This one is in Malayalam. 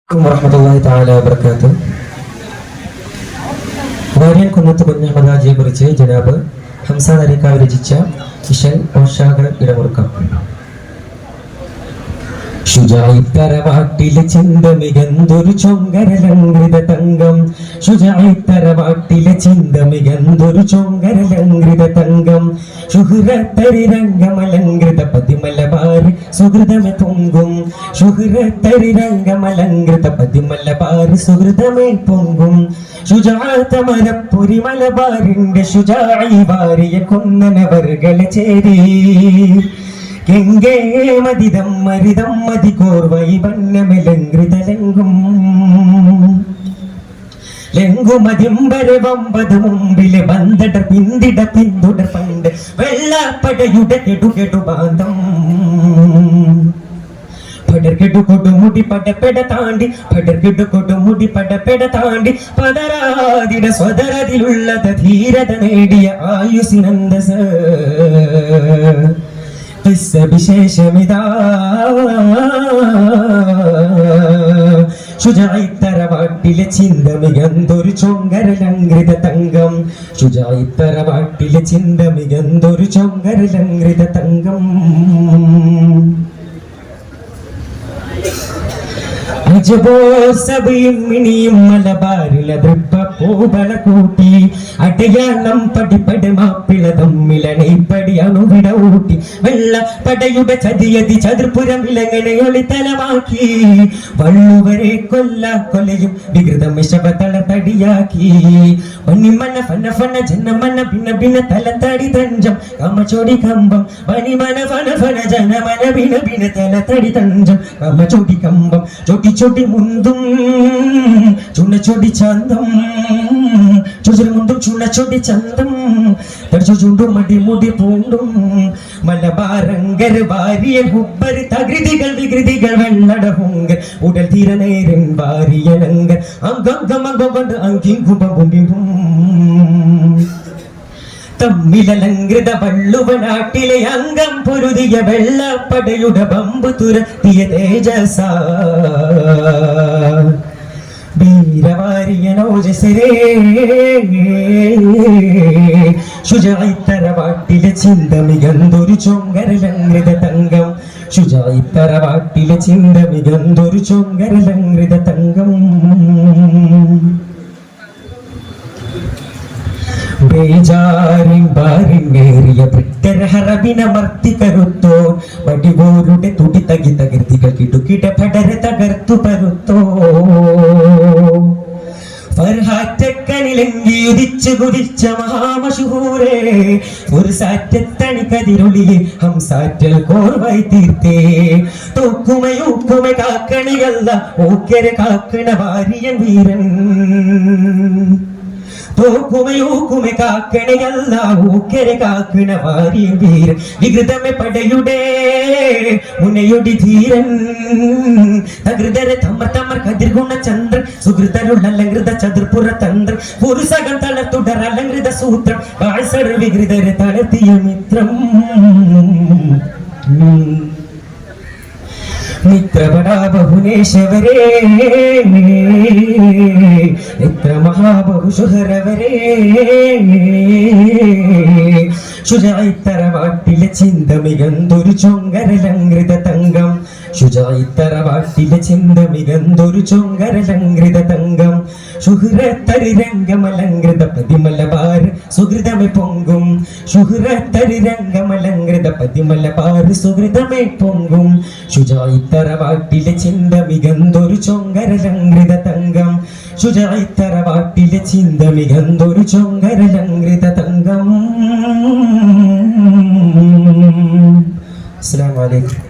വറഹ്മത്തുള്ളാഹി തആല വബറകാതുഹു. വാര്യൻ കുന്നത്ത് കുഞ്ഞഹമ്മദ് ഹാജിയെ കുറിച്ച് ജനാബ് ഹംസ നരിക്കാവ് രചിച്ച ഇശൽ ഓഷാകൾ ഇടമുറുക്കം. ശുജായിത്തറവാട്ടിലെ ചിന്തമികന്തൊരു ചൊങ്കരലങ്കൃത തങ്കം, ശുജായിത്തറവാട്ടിലെ ചിന്തമികന്തൊരു ചൊങ്കരലങ്കൃത തങ്കം, ശുഹ്രത്തരിരംഗമലങ്കൃത പതിമലബാരി സുഹൃതമെ പൊങ്കും, ശുഹ്രത്തരിരംഗമലങ്കൃത പതിമലബാരി സുഹൃതമെ പൊങ്കും, ശുജാതമരപ്പൊരി മലബാരിന്റെ ശുജായി വാരിയ കൊന്നനവർകളെ ചേരി കെങ്കേ മതിദം മരിദം മതി കോർവൈ വന്നമെലങ്കൃതലെങ്കും ലെങ്കുമതിമ്പര വമ്പത് മുമ്പിലെ ബന്ധട പിന്തിട പിന്തുട പണ്ട് വെള്ളപ്പടയുടെ കെടുകെടു ബാന്ധം പടർകെടു കൊടുമുടി പടപ്പെട താണ്ടി പടർകെടു കൊടുമുടി പടപ്പെട താണ്ടി പതരാതിട സ്വതരതിലുള്ളത് ധീരത നേടിയ ആയുസിനന്ദസ വിശേഷമിതാ. ശുജായിത്തറവാട്ടിലെ ചിന്തമികന്തൊരു ചൊങ്കരലങ്കൃത തങ്കം, ശുജായിത്തറവാട്ടിലെ ചിന്തമികന്തൊരു ചൊങ്കരലങ്കൃത തങ്കം. അജബോസബിയും മലബാരില ദൃപ്പ പൂബല കൂട്ടി അടയാളം പടിപ്പടി മാപ്പിള തമ്മിലണൈപ്പടി അണുവിട ഊട്ടി വെള്ള പടയുടെ ചതിയതി ചതുർപുരം വിലങ്ങനെ ഒളിത്തലമാക്കി വള്ളുവരെ കൊല്ല കൊലയും വികൃതം വിഷവതള തടിയാക്കി വനിമന ഫന ഫന ജനമന ഭിന്ന ഭിന്ന തലത്തടി തഞ്ചം കമചോടി കമ്പം വനിമന ഫന ഫന ജനമന ഭിന്ന ഭിന്ന തലത്തടി തഞ്ചം കമചോടി കമ്പം ചൊടി ചൊടി മുന്തും ചുണ്ണച്ചൊടി ചന്തം ചുചുരി മുന്തും ചുണ്ണച്ചൊടി ചന്തം തടിച്ചു ചുണ്ടും മടിമുടി പൂണ്ടും മലബാരങ്കർ വാരിയൻ ഹുബ്ബർ തകൃതികൾ വികൃതികൾ വെള്ളട ഹുങ്കർ ഉടൽ തീരനേരൻ വാരിയനങ്കർ അങ്കങ്കമകൊണ്ട് അങ്കിങ്കുമ്പും തമ്മിലലങ്കൃത വള്ളുവനാട്ടിലെ അംഗം പൊരുതിയ വെള്ളപ്പടയുടെ ബമ്പു തുരത്തിയ തേജസ വീരവാരിയനോജസരേ ശുജായിത്തറവാട്ടിലെ ചിന്തമികന്തൊരു ചൊങ്കരലങ്കൃത തങ്കം, ശുജായിത്തറവാട്ടിലെ ചിന്തമികന്തൊരു ചൊങ്കരലങ്കൃത തങ്കം. ബേജാരിൻ ബാരിങ്ങേറിയ ഹറബിനമർത്തി കരുത്തോ വടിവോരുടെ തുടി തകി തകർത്തികൾ കിടുകിട പടര തകർത്തു പരുത്തോ ഫർഹാറ്റക്കനിലെങ്കിയുദിച്ചു കുതിച്ച മഹാമശൂരേ ഒരു സാറ്റത്തണി കതിരൊളിയെ ഹംസാറ്റൽ കോർവായി തീർത്തേ തോക്കുമയൂക്കുമ കാക്കണിയല്ല ഓക്കര കാക്കണ വാരിയൻ വീരൻ തോക്കുമയൂക്കുമെ കാക്കണയല്ല ഊക്കരെ കാക്കണ വാരിയ വീരൻ വികൃതമെ പടയുടെ മുനയൊടി ധീരൻ തകൃതരെ തമ്മ തമ്മർ കതിർഗുണ ചന്ദ്രൻ സുഹൃതരുള്ള അലങ്കൃത ചതുർപുര തന്ത്രം പുരുഷകം തളർത്തുടർ അലങ്കൃത സൂത്രം വാഴ്സർ വികൃതരെ തളർത്തിയ മിത്രം മിത്രപടാ ബഹുനേശവരേ മിത്ര മഹാബഹുശുഹരവരേ ശുജായിത്തറവാട്ടിലെ ചിന്തമികന്തൊരു ചൊങ്കരലങ്കൃത തങ്കം, ശുജായിത്തറവാട്ടിലെ ചിന്തമികന്തൊരു ചൊങ്കരലങ്കൃത തങ്കം, ശുഹ്രത്തരിരംഗമലങ്കൃത പതിമലബാർ സുഹൃതമെ പൊങ്കും, ശുഹ്രത്തരിരംഗമലങ്കൃത പതിമലബാർ സുഹൃതമെ പൊങ്കും, ശുജായിത്തറവാട്ടിലെ ചിന്തമികന്തൊരു ചൊങ്കരലങ്കൃത തങ്കം, ശുജായിത്തറവാട്ടിലെ ചിന്തമികന്തൊരു ചൊങ്കരലങ്കൃത തങ്കം. അസ്സലാമു അലൈക്കും.